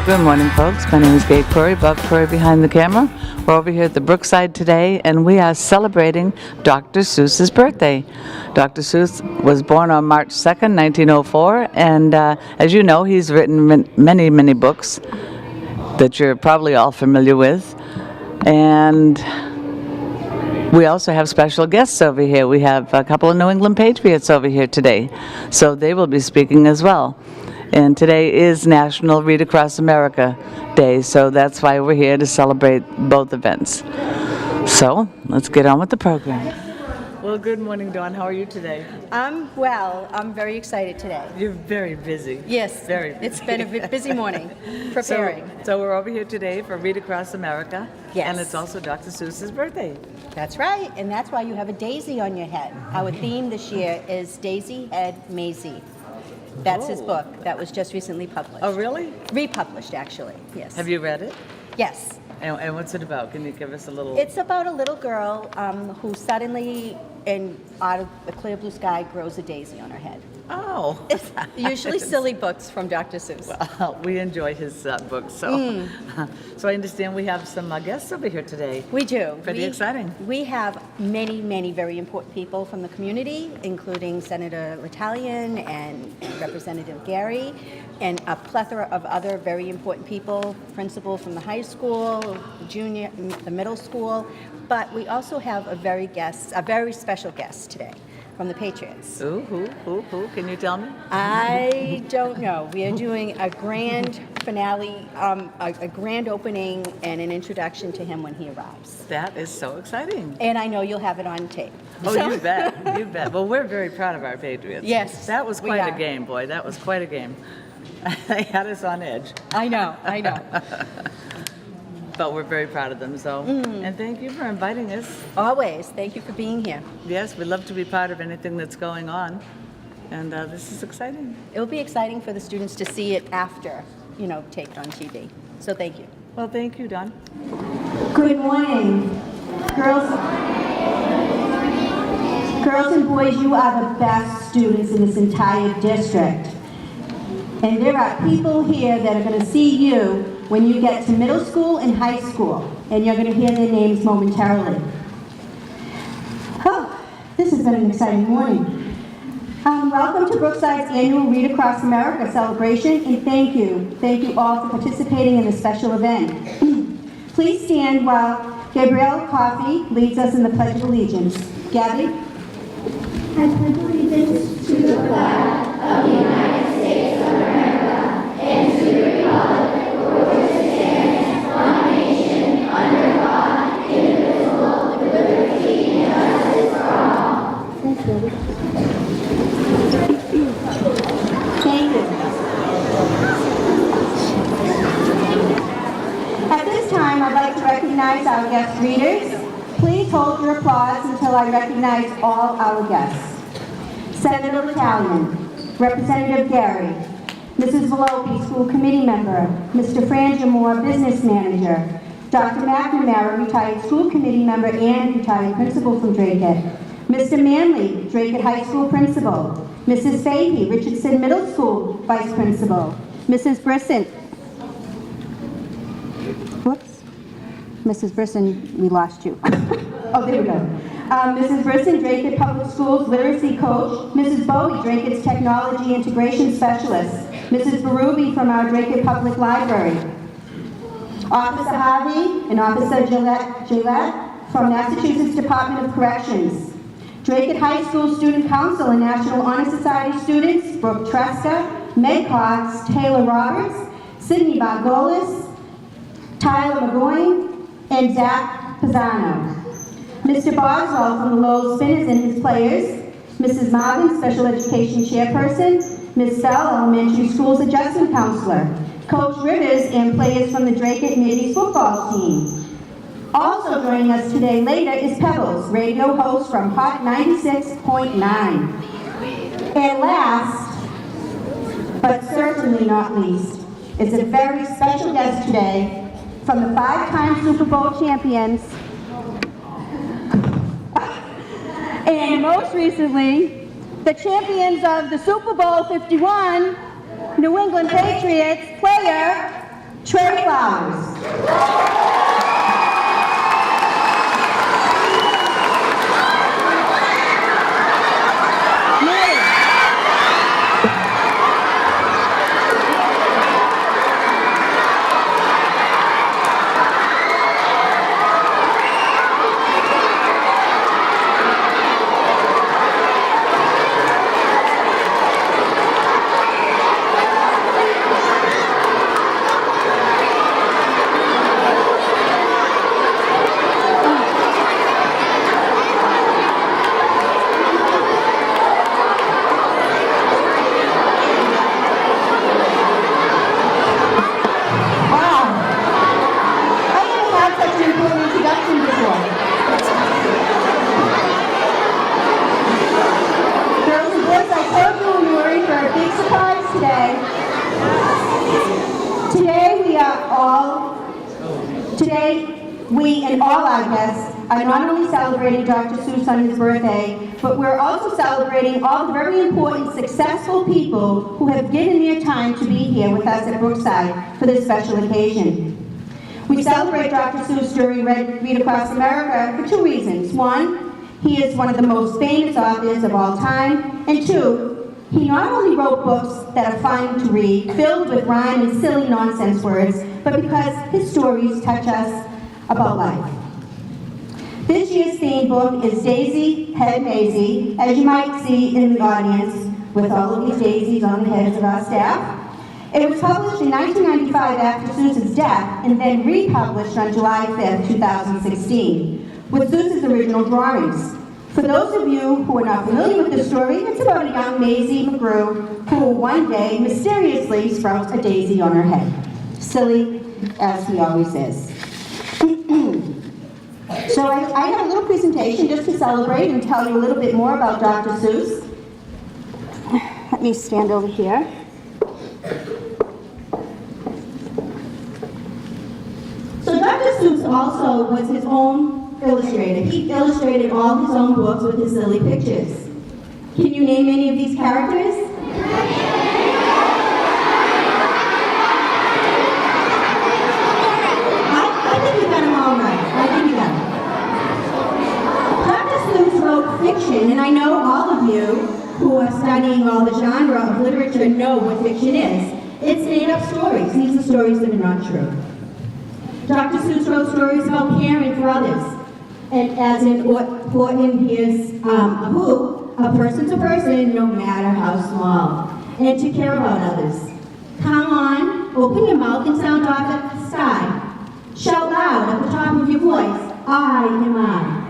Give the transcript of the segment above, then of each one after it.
Good morning, folks. My name is Gay Curry, Buck Curry behind the camera. We're over here at the Brookside today, and we are celebrating Dr. Seuss's birthday. Dr. Seuss was born on March 2nd, 1904, and as you know, he's written many, many books that you're probably all familiar with. And we also have special guests over here. We have a couple of New England Patriots over here today, so they will be speaking as well. And today is National Read Across America Day, so that's why we're here to celebrate both events. So, let's get on with the program. Well, good morning, Dawn. How are you today? I'm well. I'm very excited today. You're very busy. Yes, very busy. It's been a busy morning preparing. So we're over here today for Read Across America. Yes. And it's also Dr. Seuss's birthday. That's right, and that's why you have a daisy on your head. Our theme this year is Daisy Head Maisie. That's his book that was just recently published. Oh, really? Republished, actually, yes. Have you read it? Yes. And what's it about? Can you give us a little... It's about a little girl who suddenly, out of the clear blue sky, grows a daisy on her head. Oh. It's usually silly books from Dr. Seuss. Well, we enjoy his books, so... So I understand we have some guests over here today. We do. Pretty exciting. We have many, many very important people from the community, including Senator L'Italian and Representative Gary, and a plethora of other very important people, principal from the high school, the middle school, but we also have a very special guest today from the Patriots. Ooh, who? Can you tell me? I don't know. We are doing a grand finale, a grand opening and an introduction to him when he arrives. That is so exciting. And I know you'll have it on tape. Oh, you bet. You bet. Well, we're very proud of our Patriots. Yes, that was we quite are. a game, boy. That was quite a game. They had us on edge. I know. But we're very proud of them, so. And thank you for inviting us. Always. Thank you for being here. Yes, we'd love to be part of anything that's going on. And this is exciting. It will be exciting for the students to see it after, taped on TV. So thank you. Well, thank you, Dawn. Good morning. Girls and boys, you are the best students in this entire district. And there are people here that are going to see you when you get to middle school and high school, and you're going to hear their names momentarily. Oh, this has been an exciting morning. Welcome to Brookside's annual Read Across America celebration, and thank you all for participating in this special event. Please stand while Gabrielle Coffey leads us in the Pledge of Allegiance. Gabby? I pledge allegiance to the flag of the United States of America and to the republic for which it stands, one nation, under God, indivisible, with liberty and justice for all. Thank you. At this time, I'd like to recognize our guest readers. Please hold your applause until I recognize all our guests. Senator L'Italian, Representative Gary, Mrs. Volpe, School Committee Member, Mr. Frangemore, Business Manager, Dr. McNamara, Retired School Committee Member and Retired Principal from Dracut, Mr. Manley, Dracut High School Principal, Mrs. Fahey, Richardson Middle School Vice Principal, Mrs. Brisson, Mrs. Brisson, we lost you. Oh, there we go. Mrs. Brisson, Dracut Public Schools Literacy Coach. Mrs. Bowie, Dracut's Technology Integration Specialist. Mrs. Berube from our Dracut Public Library. Officer Harvey and Officer Gillette from Massachusetts Department of Corrections. Dracut High School Student Council and National Honor Society students, Brooke Tresca, Meg Cox, Taylor Roberts, Sydney Vargolis, Tyler McGoyne, and Zach Pisano. Mr. Boswell from the Lowell Spinners and his players, Mrs. Marvin, Special Education Chairperson, Ms. Fell, Elementary Schools Adjustment Counselor, Coach Rivers, and players from the Dracut Ladies Football Team. Also joining us today later is Pebbles, radio host from Hot 96.9. And last, but certainly not least, is a very special guest today from the 5-time Super Bowl champions, and most recently, the champions of the Super Bowl 51, New England Patriots player, Flowers. Today, we and all our guests are not only celebrating Dr. Seuss on his birthday, but we're also celebrating all the very important, successful people who have given their time to be here with us at Brookside for this special occasion. We celebrate Dr. Seuss during Read Across America for two reasons. One, he is one of the most famous authors of all time, and two, he not only wrote books that are fun to read, filled with rhyme and silly nonsense words, but because his stories touch us about life. This year's theme book is Daisy, Head Maisie, as you might see in the audience with all of these daisies on the heads of our staff. It was published in 1995 after Seuss's death and then republished on July 5th, 2016, with Seuss's original drawings. For those of you who are not familiar with the story, it's about a young Maisie McGrew who one day mysteriously sprouts a daisy on her head. Silly, as he always is. So I have a little presentation just to celebrate and tell you a little bit more about Dr. Seuss. Let me stand over here. So Dr. Seuss also was his own illustrator. He illustrated all his own books with his silly pictures. Can you name any of these characters? I think you got them all right. I think you got them. Dr. Seuss wrote fiction, and I know all of you who are studying all the genre of literature know what fiction is. It's made-up stories. These are stories that are not true. Dr. Seuss wrote stories about caring for others. And as in for him, he is a person to person, no matter how small. And to care about others. Come on, open your mouth and sound off at the sky. Shout loud at the top of your voice, I am I.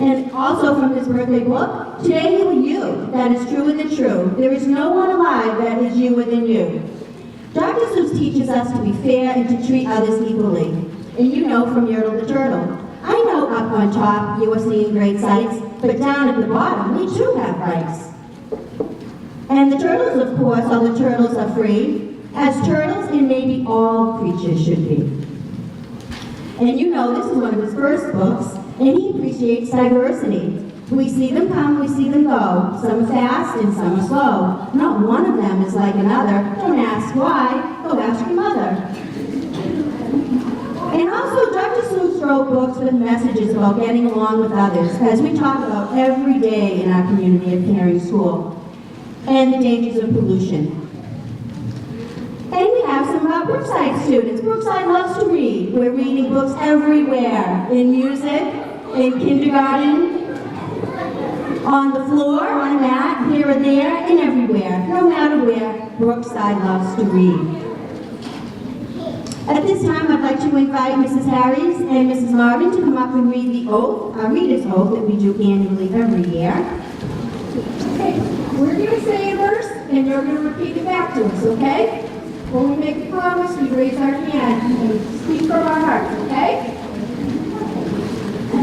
And also from his birthday book, today you are you, that is truer than true. There is no one alive that is you within you. Dr. Seuss teaches us to be fair and to treat others equally. And you know from Yertle the Turtle. I know up on top you are seeing great sights, but down at the bottom we too have rights. And the turtles, of course, all the turtles are free, as turtles and maybe all creatures should be. And you know this is one of his first books, and he appreciates diversity. We see them come, we see them go. Some are fast and some are slow. Not one of them is like another. Don't ask why, go ask your mother. And also, Dr. Seuss wrote books with messages about getting along with others, as we talk about every day in our community of Caring School, and the dangers of pollution. And we have some of our Brookside students. Brookside loves to read. We're reading books everywhere, in music, in kindergarten, on the floor, on a mat, here and there, and everywhere. No matter where, Brookside loves to read. At this time, I'd like to invite Mrs. Harris and Mrs. Marvin to come up and read the oath, our reader's oath that we do annually every year. Okay, we're going to say a verse, and you're going to repeat it back to us, okay? When we make a promise, we raise our hand and speak from our hearts, okay?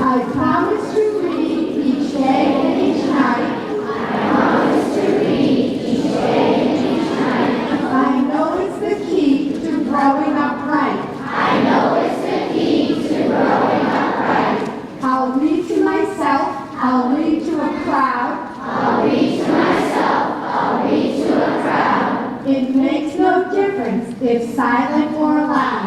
I promise to read each day and each night. I promise to read each day and each night. I know it's the key to growing up right. I know it's the key to growing up right. I'll read to myself. I'll read to a crowd. I'll read to myself. I'll read to a crowd. It makes no difference if silent or loud.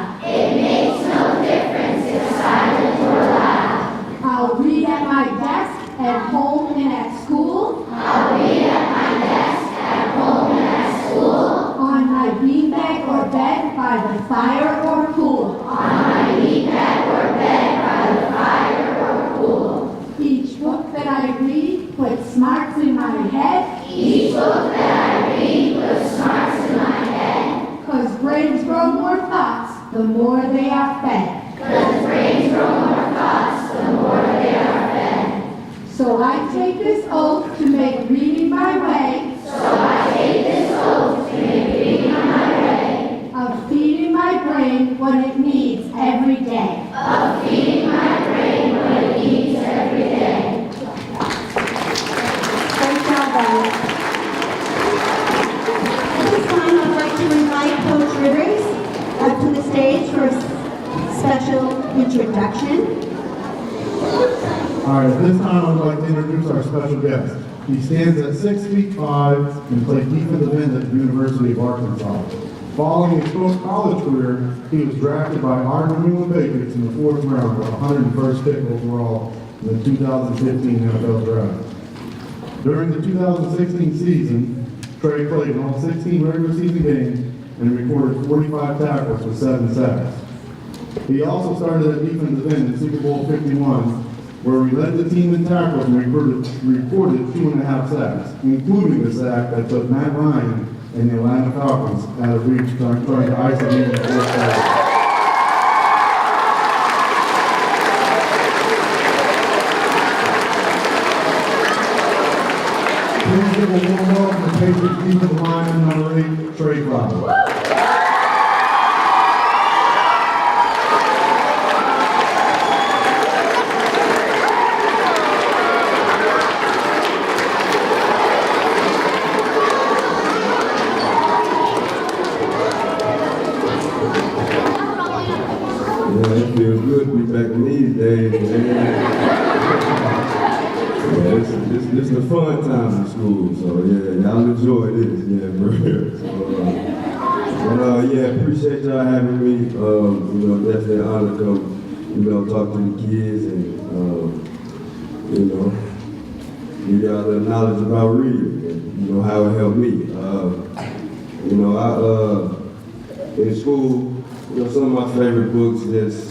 the more they are fed. So I take this oath to make reading my way. Of feeding my brain what it needs every day. Great job, guys. At this time, I'd like to invite Coach Rivers up to the stage for a special introduction. All right, at this time, I'd like to introduce our special guest. He stands at 6'5" and played defensive end at the University of Arkansas. Following his college career, he was drafted by our New England Patriots in the 4th round with 101st pick overall in the 2015 NFL Draft. During the 2016 season, Trey played in all 16 regular season games and recorded 45 tackles with 7 sacks. He also started at defensive end in Super Bowl 51, where he led the team in tackles and recorded 2.5 sacks, including the sack that took Matt Ryan and the Atlanta Falcons out of reach trying to ice him in the 4th quarter. Please give a warm welcome to Patriots defensive lineman number 8, Trey. Yeah, it feels good to be back in these days, man. Yeah, this is the fun time in school, so yeah, y'all enjoy this, yeah, bro. So, yeah, appreciate y'all having me. Definitely an honor to come, talk to the kids and, give y'all the knowledge about reading and, how it helped me. In school, some of my favorite books just,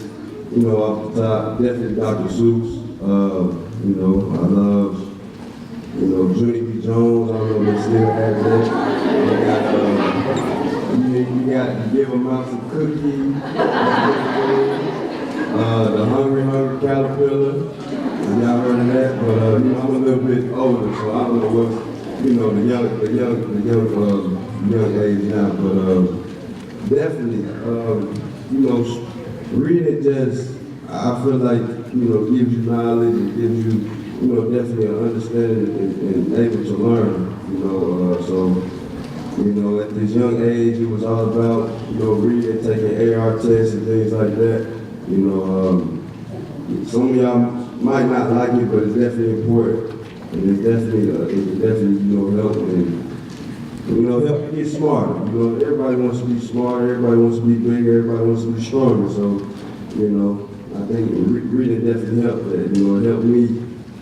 off the top, definitely Dr. Seuss. I love, Judy B. Jones. I don't know if they still have that. You got to give them out some cookies. The Hungry Caterpillar. Y'all heard of that? But, I'm a little bit older, so I don't know what, the young age now. But definitely, reading just, I feel like, gives you knowledge and gives you, definitely an understanding and able to learn, at this young age, it was all about, reading, taking AR tests and things like that. Some of y'all might not like it, but it's definitely important. And it definitely, help and, help you get smarter. Everybody wants to be smarter, everybody wants to be bigger, everybody wants to be stronger. So, I think reading definitely helped that. It helped me,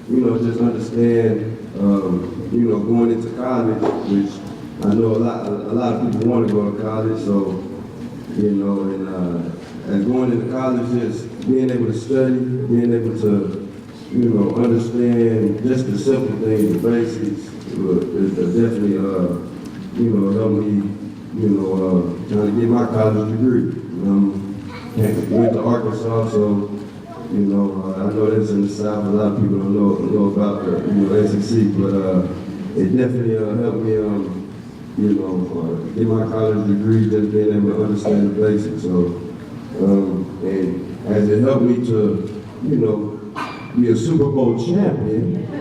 just understand, going into college, which I know a lot of people want to go to college. So, and going into college, just being able to study, being able to, understand just the simple things, the basics, definitely, helped me, trying to get my college degree. Went to Arkansas, so, I know that's in the South. A lot of people don't know about the, SEC, but it definitely helped me, get my college degree, just being able to understand the basics. So, and as it helped me to, be a Super Bowl champion, I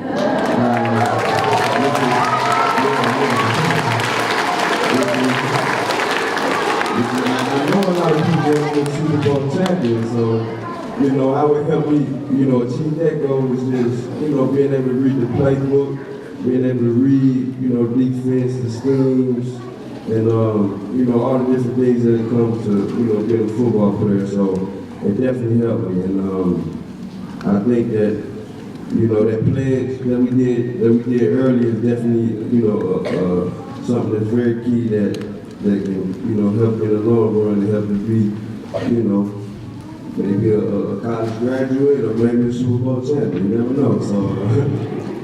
know a lot of people want to be Super Bowl champions, so, how it helped me, achieve that goal was just, being able to read the playbook, being able to read, defense, the schemes, and, all the different things that it comes to, being a football player. So it definitely helped me. And I think that, that pledge that we did earlier is definitely, something that's very key that can, help in the long run and help us be, maybe a college graduate or maybe a Super Bowl champion. You never know. So,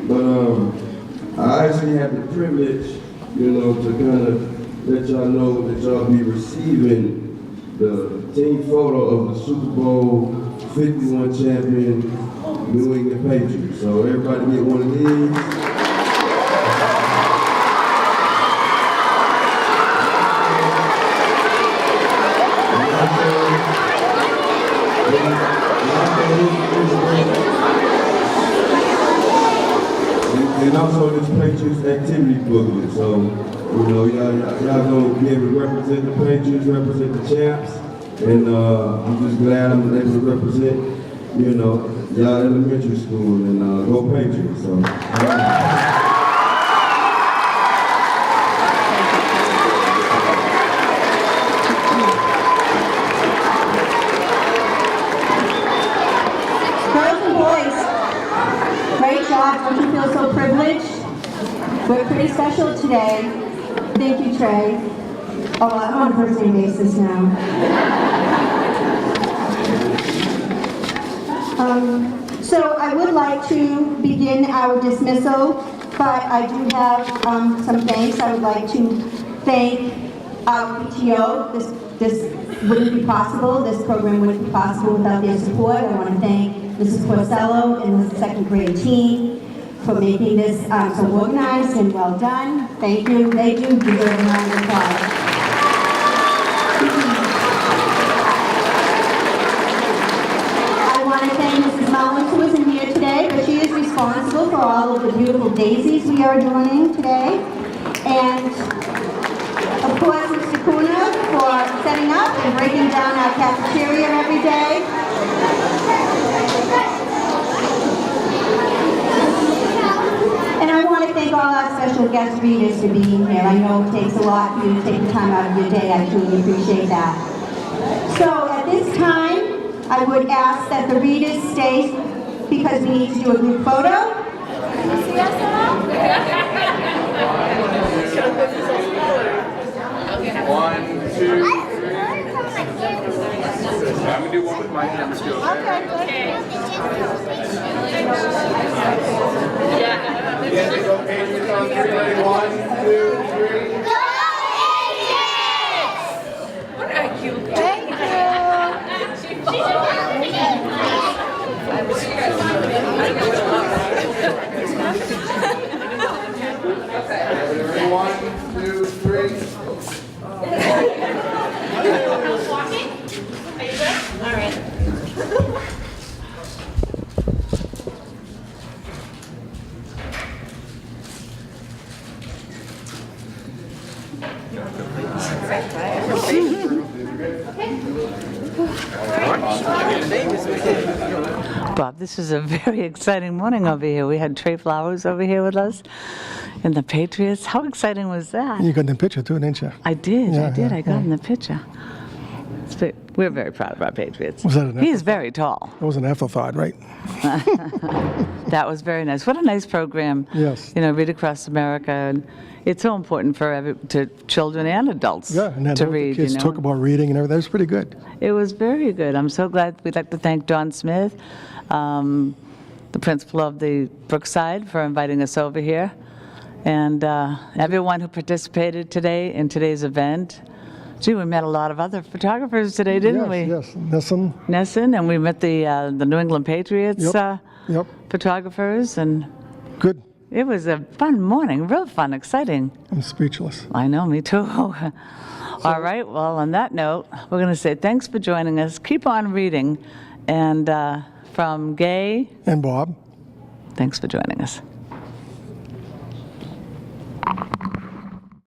but I actually have the privilege, to kind of let y'all know that y'all be receiving, the team photo of the Super Bowl 51 champion New England Patriots. So everybody get one of these. And also this Patriots activity booklet. So, you know, y'all gonna be able to represent the Patriots, represent the champs. And I'm just glad I'm able to represent, you know, y'all elementary school and go Patriots. So. Don't you feel so privileged? We're pretty special today. Thank you, Trey. Oh, I'm on a first name basis now. So I would like to begin our dismissal, but I do have some thanks. I would like to thank our PTO. This wouldn't be possible. This program wouldn't be possible without their support. I want to thank Mrs. Porcello and the second grade team for making this so organized and well done. Thank you. They do deserve a round of applause. I want to thank Mrs. Mullins, who isn't here today, but she is responsible for all of the beautiful daisies we are adorning today. And of course, Mr. Kuna for setting up and breaking down our cafeteria every day. And I want to thank all our special guest readers for being here. I know it takes a lot for you to take the time out of your day. I truly appreciate that. So at this time, I would ask that the readers stay because we need to do a group photo. One, two, three. I'm gonna do one with my hands too. Okay. Yeah, go Patriots on three. Ready? 1, 2, 3. Go Patriots! What a cute. Thank you. Ready? 1, 2, 3. Walking? Are you good? All right. Bob, this is a very exciting morning over here. We had Trey Flowers over here with us and the Patriots. How exciting was that? You got in the picture too, didn't you? I did. Yeah, I got in the picture. We're very proud of our Patriots. Was that an He's very tall. It was an afterthought, right? That was very nice. What a nice program. Yes. You know, Read Across America. And it's so important for to children and adults Yeah, and then to the read. kids you know? talk about reading and everything. That was pretty good. It was very good. I'm so glad. We'd like to thank Dawn Smith, the principal of the Brookside, for inviting us over here, and everyone who participated today in today's event. Gee, we met a lot of other photographers today, didn't we? Yes, Nesson. Nesson, and we met the New England Patriots Yep. photographers, and Good. it was a fun morning, real fun, exciting. I'm speechless. I know, me too. All right, well, on that note, we're going to say thanks for joining us. Keep on reading. And from Gay, And Bob. thanks for joining us.